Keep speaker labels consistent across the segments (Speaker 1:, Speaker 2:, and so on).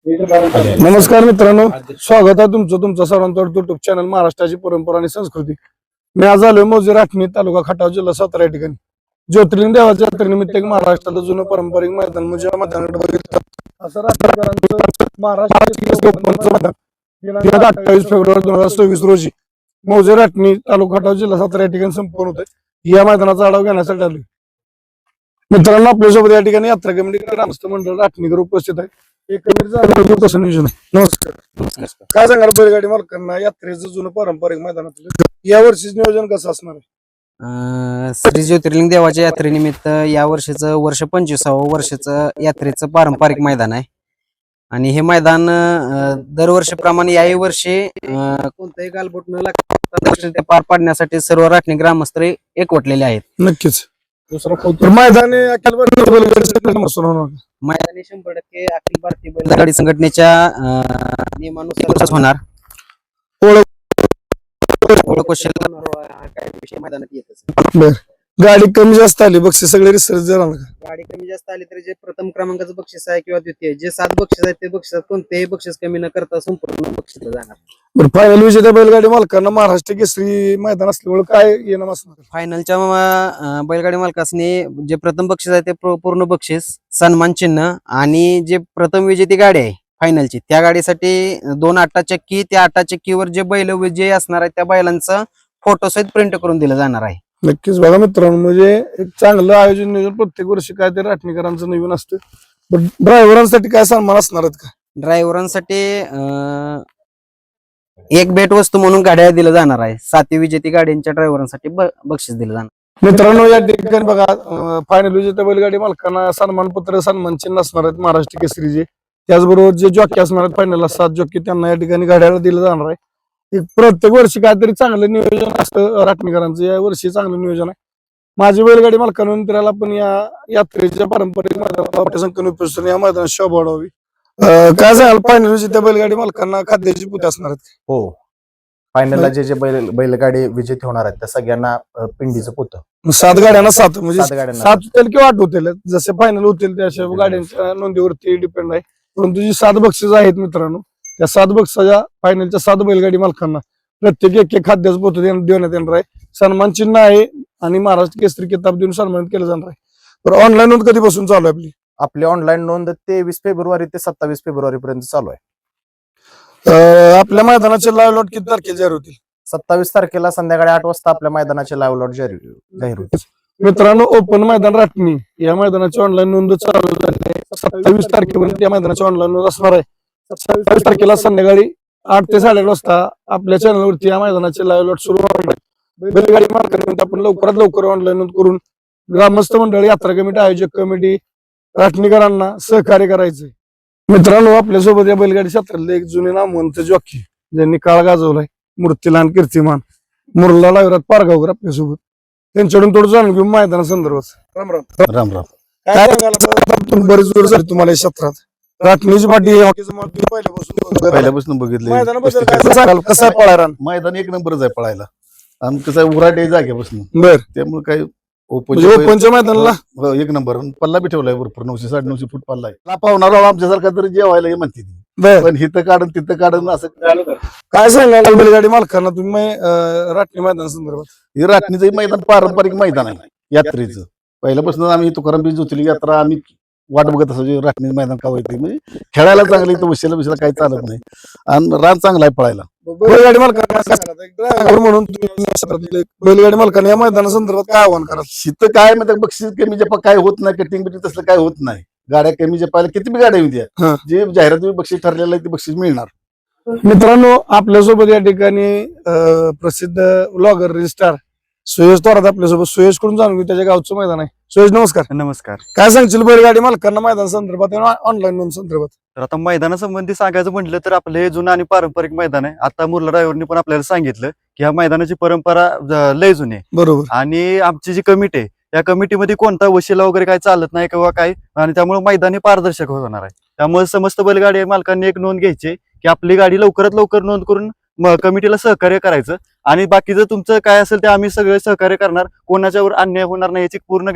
Speaker 1: नमस्कार मित्रांनो, स्वागत आहे तुमचं सर्वांचं युट्यूब चॅनल महाराष्ट्राची परंपरा आणि संस्कृती. मी आज आलोय मौजे राठणी तालुका खटाव जिल्हा सातारा या ठिकाणी ज्योतिर्लिंग देवाच्या यात्रेनिमित्त एक महाराष्ट्राचं जुनं पारंपरिक मैदान म्हणजे मैदानाकडे बघितलं असं राठणीकरांचं महाराष्ट्र 28 फेब्रुवारी 2024 रोजी मौजे राठणी तालुका खटाव जिल्हा सातारा या ठिकाणी संपन्न होत. या मैदानाचा आढावा घेण्यासाठी आलोय. मित्रांनो, आपल्यासोबत या ठिकाणी यात्रा कमिटी ग्रामस्थ मंडळ राठणीकर उपस्थित आहे. कसं नियोजन आहे? नमस्कार. काय सांगाल बैलगाडी मालकांना यात्रेचं जुनं पारंपरिक मैदानात या वर्षीच नियोजन कसं असणार आहे?
Speaker 2: श्री ज्योतिर्लिंग देवाच्या यात्रेनिमित्त या वर्षीचं वर्ष 25वं वर्षाचं यात्रेचं पारंपरिक मैदान आहे. आणि हे मैदान दरवर्षीप्रमाणे याही वर्षी कोणताही गालबोट न लागता ते पार पाडण्यासाठी सर्व राठणी ग्रामस्थ एकवटलेले आहेत.
Speaker 1: नक्कीच. मैदानी अखिल
Speaker 2: मैदानी 100% अखिल भारतीय बैलगाडी संघटनेच्या नियमानुसारच होणार. काही विषय मैदानात येतच.
Speaker 1: गाडी कमी जास्त आली बक्षीस सगळे रिसर्च जाणार का?
Speaker 2: गाडी कमी जास्त आली तरी जे प्रथम क्रमांकाचं बक्षीस आहे किंवा द्वितीय जे 7 बक्षीस आहेत ते बक्षीस कोणतेही बक्षीस कमी न करता संपूर्ण बक्षीसला जाणार.
Speaker 1: फायनल विजेत्या बैलगाडी मालकांना महाराष्ट्र केसरी मैदान असल्यामुळे काय येणं असणार?
Speaker 2: फायनलच्या बैलगाडी मालकासनी जे प्रथम बक्षीस आहे ते पूर्ण बक्षीस, सन्मान चिन्ह आणि जे प्रथम विजेती गाडी आहे फायनलची त्या गाडीसाठी 2 8 चक्की, त्या 8 चक्कीवर जे बैल विजयी असणार आहे त्या बैलांचं फोटो सहित प्रिंट करून दिलं जाणार आहे.
Speaker 1: नक्कीच. बघा मित्रांनो, म्हणजे एक चांगलं आयोजन नियोजन प्रत्येक वर्षी काय ते राठणीकरांचं नवीन असतं. पण ड्रायव्हरांसाठी काय सन्मान असणार आहेत का?
Speaker 2: ड्रायव्हरांसाठी एक भेट वस्तू म्हणून गाड्या दिलं जाणार आहे. 7 विजेती गाड्यांच्या ड्रायव्हरांसाठी बक्षीस दिलं जाणार.
Speaker 1: मित्रांनो, या ठिकाणी बघा फायनल विजेत्या बैलगाडी मालकांना सन्मानपत्र, सन्मान चिन्ह असणार आहेत महाराष्ट्र केसरीचे. त्याचबरोबर जे जॉकी असणार आहेत फायनलला 7 जॉकी त्यांना या ठिकाणी गाड्याला दिलं जाणार आहे. प्रत्येक वर्षी काहीतरी चांगलं नियोजन असतं राठणीकरांचं. या वर्षी चांगलं नियोजन आहे. माझी बैलगाडी मालकांना मित्राला पण या यात्रेच्या पारंपरिक मैदानात या मैदानात शोभा वाढवावी. काय सांगाल फायनल विजेत्या बैलगाडी मालकांना खाद्याची पुते असणार आहेत?
Speaker 3: हो, फायनलला जे बैलगाडी विजेते होणार आहेत त्या सगळ्यांना पिंडीचं पोतं.
Speaker 1: 7 गाड्यांना 7 म्हणजे
Speaker 3: 7 गाड्यांना
Speaker 1: 7 होतील किंवा 8 होतील, जसे फायनल होतील त्या गाड्यांच्या नोंदीवरती डिपेंड आहे. परंतु जी 7 बक्षीस आहेत मित्रांनो, त्या 7 बक्षाच्या फायनलच्या 7 बैलगाडी मालकांना प्रत्येक एक खाद्याचं पोतं देण्यात येणार आहे. सन्मान चिन्ह आहे आणि महाराष्ट्र केसरी किताब देऊन सन्मानित केलं जाणार आहे. तर ऑनलाईन नोंद कधीपासून चालू आहे
Speaker 3: आपली ऑनलाईन नोंद 23 फेब्रुवारी ते 27 फेब्रुवारी पर्यंत चालू आहे.
Speaker 1: आपल्या मैदानाचे लाईव्ह लॉट किती तारखेला जाहीर होतील?
Speaker 3: 27 तारखेला संध्याकाळी 8 वाजता आपल्या मैदानाचे लाईव्ह लॉट जाहीर होतील.
Speaker 1: मित्रांनो, ओपन मैदान राठणी या मैदानाची ऑनलाईन नोंद चालू झाली आहे. 27 तारखेपर्यंत या मैदानाची ऑनलाईन नोंद असणार आहे. 27 तारखेला संध्याकाळी 8 ते 8:30 वाजता आपल्या चॅनलवरती या मैदानाचे लाईव्ह लॉट सुरू होणार आहे. बैलगाडी मालकांनी आपण लवकरात लवकर ऑनलाईन नोंद करून ग्रामस्थ मंडळ, यात्रा कमिटी, आयोजक कमिटी, राठणीकरांना सहकार्य करायचंय. मित्रांनो, आपल्यासोबत या बैलगाडी क्षेत्रातले एक जुने नामवंत जॉकी ज्यांनी काळ गाजवलाय, मूर्तीलान कीर्तिमान मुरला लाविरात पारगावकर आपल्यासोबत. त्यांच्याकडून थोडं जाणून घेऊ मैदाना संदर्भात. राम राम.
Speaker 3: राम राम.
Speaker 1: काय सांगाल? बरेच वेळ झाले तुम्हाला या क्षेत्रात. राठणीची पाठी
Speaker 4: पहिल्यापासून बघितलं.
Speaker 1: मैदानाबद्दल काय सांगाल? कसं आहे पळायला?
Speaker 4: मैदान एक नंबरच आहे पळायला. आणि कसं आहे उराटे जाग्यापासून,
Speaker 1: बर,
Speaker 4: त्यामुळे काय
Speaker 1: ओपनच्या मैदानाला
Speaker 4: एक नंबर पल्ला बी ठेवलाय भरपूर. 900 950 फूट पल्ला आहे. पाहुणार आमच्यासारखा तरी जेवायला म्हणते ती,
Speaker 1: बर.
Speaker 4: पण हिथं काढून तिथं काढून असं.
Speaker 1: काय सांगाल बैलगाडी मालकांना तुम्ही राठणी मैदाना संदर्भात?
Speaker 4: हे राठणीचं मैदान पारंपरिक मैदान आहे यात्रेचं. पहिल्यापासून आम्ही तुकाराम बीज ज्योतिर्लिंग यात्रा आम्ही वाट बघत असायचो राठणी मैदान का व्हायचे. म्हणजे खेळायला चांगलं, इथं उशिला काही चालत नाही आणि रान चांगला आहे पळायला.
Speaker 1: बैलगाडी मालकांना म्हणून बैलगाडी मालकांना या मैदाना संदर्भात काय आव्हान करा?
Speaker 4: इथं काय म्हणजे बक्षीस कमी जपा काय होत नाही, कटिंग बिटिंग तसलं काय होत नाही. गाड्या कमी जपायला किती बी गाड्या होत्या, जे जाहिरात बक्षीस ठरलेलं आहे ते बक्षीस मिळणार.
Speaker 1: मित्रांनो, आपल्यासोबत या ठिकाणी प्रसिद्ध ब्लॉगर रजिस्ट्रार सुयश थोरात आपल्यासोबत. सुयश कडून जाणून घेऊ त्याच्या गावचं मैदान आहे. सुयश, नमस्कार.
Speaker 5: नमस्कार.
Speaker 1: काय सांगशील बैलगाडी मालकांना मैदान संदर्भात, ऑनलाईन नोंद संदर्भात?
Speaker 5: तर आता मैदानासंबंधी सांगायचं म्हटलं तर आपलं हे जुनं आणि पारंपरिक मैदान आहे. आता मुरला ड्रायव्हरनी पण आपल्याला सांगितलं की ह्या मैदानाची परंपरा लय जुनी आहे.
Speaker 1: बरोबर.
Speaker 5: आणि आमची जी कमिटी आहे या कमिटीमध्ये कोणता वशिला वगैरे काय चालत नाही किंवा काय, आणि त्यामुळे मैदान हे पारदर्शक होणार आहे. त्यामुळे समस्त बैलगाडी मालकांनी एक नोंद घ्यायची की आपली गाडी लवकरात लवकर नोंद करून कमिटीला सहकार्य करायचं. आणि बाकीचं तुमचं काय असेल ते आम्ही सगळे सहकार्य करणार. कोणाच्यावर अन्याय होणार नाही याची पूर्ण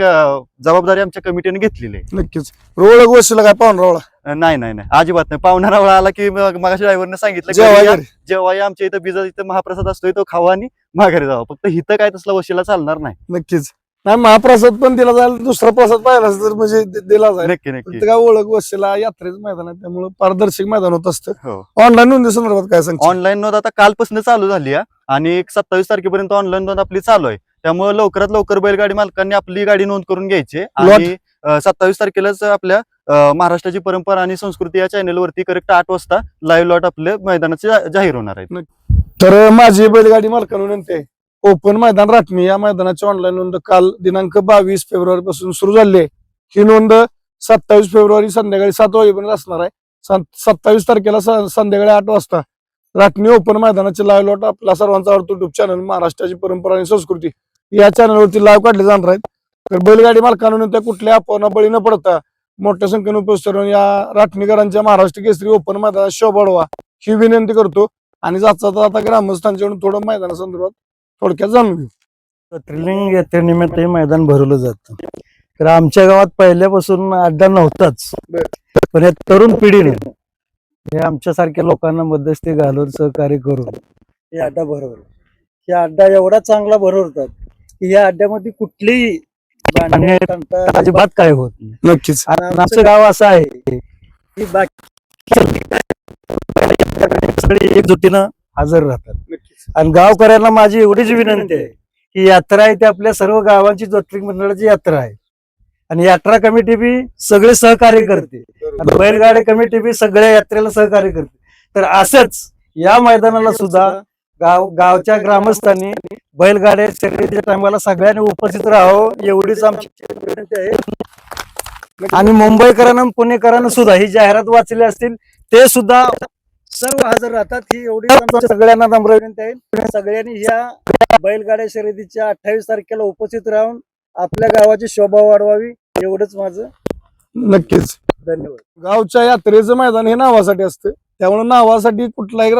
Speaker 5: जबाबदारी आमच्या कमिटीने घेतलेली आहे.
Speaker 1: नक्कीच. रोळ गोष्टीला काय पाहून रावळा
Speaker 5: नाही नाही नाही अजिबात नाही. पाहुणारा वेळा आला की मग ड्रायव्हरने सांगितलं
Speaker 1: जेव्हा
Speaker 5: घरी या,
Speaker 1: घरी.
Speaker 5: जेव्हा या आमच्या इथं बिजा इथं महाप्रसाद असतोय तो खावा आणि माघारी जावा. फक्त इथं काय तसला वशिला चालणार नाही.
Speaker 1: नक्कीच. नाही महाप्रसाद पण दिला जाईल, दुसरा प्रसाद पाहिला तर म्हणजे दिला जाईल.
Speaker 5: नक्की नक्की.
Speaker 1: फक्त काय ओळख वशिला यात्रेचं मैदान आहे त्यामुळे पारदर्शक मैदान होत असतं.
Speaker 5: हो.
Speaker 1: ऑनलाईन नोंदी संदर्भात काय सांगतो?
Speaker 5: ऑनलाईन नोंद आता कालपासून चालू झाली आहे आणि 27 तारखेपर्यंत ऑनलाईन नोंद आपली चालू आहे. त्यामुळे लवकरात लवकर बैलगाडी मालकांनी आपली गाडी नोंद करून घ्यायची आणि 27 तारखेलाच आपल्या महाराष्ट्राची परंपरा आणि संस्कृती या चॅनलवरती करेक्ट 8 वाजता लाईव्ह लॉट आपल्या मैदानाचे जाहीर होणार आहेत.
Speaker 1: तर माझी बैलगाडी मालकांना विनंती आहे, ओपन मैदान राटणी या मैदानाची ऑनलाईन नोंद काल दिनांक 22 फेब्रुवारी पासून सुरू झाली आहे. ही नोंद 27 फेब्रुवारी संध्याकाळी 7 वाजेपर्यंत असणार आहे. 27 तारखेला संध्याकाळी 8 वाजता राटणी ओपन मैदानाचे लाईव्ह लॉट आपला सर्वांचा आवडतो युट्यूब चॅनल महाराष्ट्राची परंपरा आणि संस्कृती या चॅनलवरती लाईव्ह काढले जाणार आहेत. तर बैलगाडी मालकांना त्या कुठल्या अफवांना बळी न पडता मोठ्या संख्येने उपस्थित राहून या राटणीकरांच्या महाराष्ट्र केसरी ओपन मैदानात शोभा वाढवा ही विनंती करतो. आणि जाता आता ग्रामस्थांच्याकडून थोडं मैदानासंदर्भात थोडक्यात जाणून घेऊ.
Speaker 6: ज्योतिर्लिंग यात्रेनिमित्त हे मैदान भरवलं जातं. तर आमच्या गावात पहिल्यापासून अड्डा नव्हताच, पण या तरुण पिढीने हे आमच्यासारख्या लोकांना मध्यस्थी घालून सहकार्य करून हे अड्डा भरवलं. हे अड्डा एवढा चांगला भरवतात की या अड्ड्यामध्ये कुठलीही भांडणे, तंटा अजिबात काय होत नाही.
Speaker 1: नक्कीच.
Speaker 6: आणि आमचं गाव असं आहे की बाकी सगळे एकजुटीनं हजर राहतात. आणि गावकऱ्यांना माझी एवढीच विनंती आहे की यात्रा आहे ती आपल्या सर्व गावांची ज्योतिर्लिंग मंडळाची यात्रा आहे आणि यात्रा कमिटी बी सगळे सहकार्य करते आणि बैलगाडी कमिटी बी सगळ्या यात्रेला सहकार्य करते. तर असंच या मैदानाला सुद्धा गावच्या ग्रामस्थांनी बैलगाड्या शर्यतीच्या टायमाला सगळ्यांनी उपस्थित राहावं एवढीच आमची विनंती आहे. आणि मुंबईकरांना पुणेकरांना सुद्धा ही जाहिरात वाचली असतील ते सुद्धा सर्व हजर राहतात. ही एवढी आमच्या सगळ्यांना नम्र विनंती आहे. सगळ्यांनी या बैलगाड्या शर्यतीच्या 28 तारखेला उपस्थित राहून आपल्या गावाची शोभा वाढवावी एवढंच माझं.
Speaker 1: नक्कीच.
Speaker 6: धन्यवाद.
Speaker 1: गावच्या यात्रेचं मैदान हे नावासाठी असतं, त्यामुळे नावासाठी कुठलाही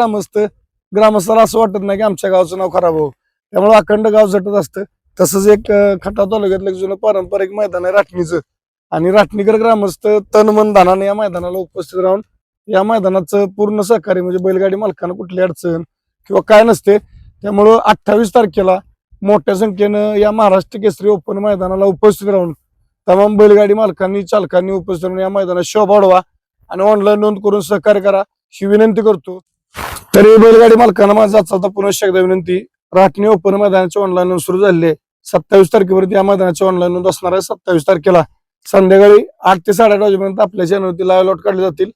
Speaker 1: ग्रामस्थाला असं वाटत नाही की आमच्या गावचं नाव खराब हो, त्यामुळे अखंड गाव झटत असतं. तसंच एक खटाव तालुक्यातलं एक जुनं पारंपरिक मैदान आहे राटणीचं आणि राटणीकर ग्रामस्थ तन मन धनाने या मैदानाला उपस्थित राहून या मैदानाचं पूर्ण सहकार्य म्हणजे बैलगाडी मालकांना कुठली अडचण किंवा काय नसते. त्यामुळं 28 तारखेला मोठ्या संख्येनं या महाराष्ट्र केसरी ओपन मैदानाला उपस्थित राहून तमाम बैलगाडी मालकांनी चालकांनी उपस्थित राहून या मैदानात शोभा वाढवा आणि ऑनलाईन नोंद करून सहकार्य करा ही विनंती करतो. तरी बैलगाडी मालकांना माझा आता पुन्हा एकदा विनंती, राटणी ओपन मैदानाची ऑनलाईन नोंद सुरू झाली आहे. 27 तारखेपर्यंत या मैदानाची ऑनलाईन नोंद असणार आहे. 27 तारखेला संध्याकाळी 8 ते 8:30 वाजेपर्यंत आपल्या चॅनलवरती लाईव्ह लॉट काढले जातील.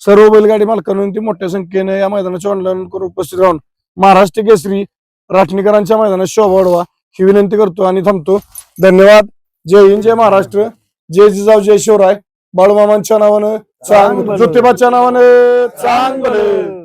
Speaker 1: सर्व बैलगाडी मालकांनी मोठ्या संख्येने या मैदानाची ऑनलाईन करून उपस्थित राहून महाराष्ट्र केसरी राटणीकरांच्या मैदानात शोभा वाढवा ही विनंती करतो आणि थांबतो. धन्यवाद. जय हिंद, जय महाराष्ट्र, जय जिजाऊ, जय शिवराय. बाळूमामांच्या नावानं चांग, ज्योतिबाच्या नावानं चांगलं.